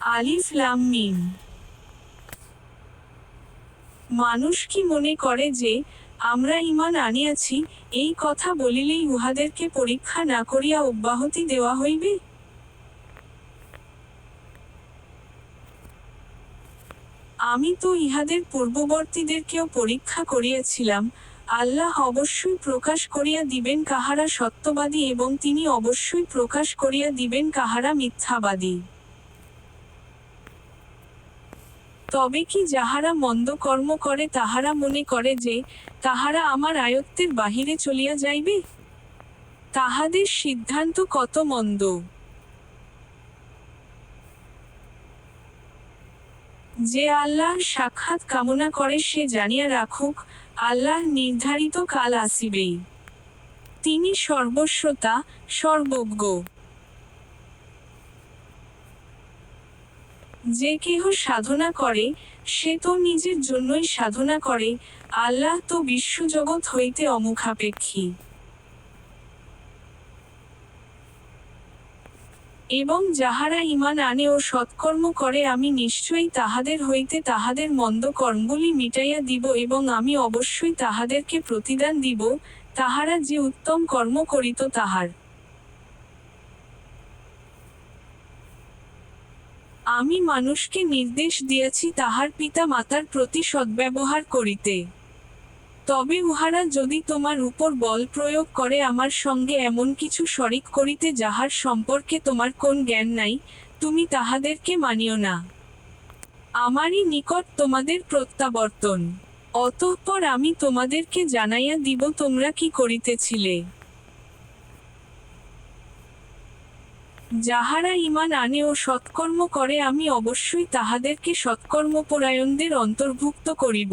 আলিফ লাম মিম। মানুষ কি মনে করে যে, আমরা ঈমান আনিয়াছি, এই কথা বলিলেই উহাদেরকে পরীক্ষা না করিয়া অব্যাহতি দেওয়া হইবে? আমি তো ইহাদের পূর্ববর্তীদেরকেও পরীক্ষা করিয়াছিলাম, আল্লাহ অবশ্যই প্রকাশ করিয়া দিবেন কাহারা সত্যবাদী এবং তিনি অবশ্যই প্রকাশ করিয়া দিবেন কাহারা মিথ্যাবাদী। তবে কি যাহারা মন্দ কর্ম করে তাহারা মনে করে যে, তাহারা আমার আয়ত্তের বাহিরে চলিয়া যাইবে? তাহাদের সিদ্ধান্ত কত মন্দ! যে আল্লাহর সাক্ষাৎ কামনা করে সে জানিয়া রাখুক, আল্লাহর নির্ধারিত কাল আসিবেই। তিনি সর্বশ্রোতা, সর্বজ্ঞ। যে কেহ সাধনা করে, সে তো নিজের জন্যই সাধনা করে, আল্লাহ তো বিশ্বজগৎ হইতে অমুখাপেক্ষী। এবং যাহারা ঈমান আনে ও সৎকর্ম করে আমি নিশ্চয়ই তাহাদের হইতে তাহাদের মন্দ কর্মগুলি মিটাইয়া দিব এবং আমি অবশ্যই তাহাদেরকে প্রতিদান দিব, তাহারা যে উত্তম কর্ম করিত তাহার। আমি মানুষকে নির্দেশ দিয়াছি তাহার পিতা মাতার প্রতি সদ্ব্যবহার করিতে। তবে উহারা যদি তোমার উপর বল প্রয়োগ করে আমার সঙ্গে এমন কিছু শরিক করিতে যাহার সম্পর্কে তোমার কোন জ্ঞান নাই, তুমি তাহাদেরকে মানিও না। আমারই নিকট তোমাদের প্রত্যাবর্তন। অতঃপর আমি তোমাদেরকে জানাইয়া দিব তোমরা কি করিতেছিলে। যাহারা ঈমান আনে ও সৎকর্ম করে আমি অবশ্যই তাহাদেরকে সৎকর্মপরায়ণদের অন্তর্ভুক্ত করিব।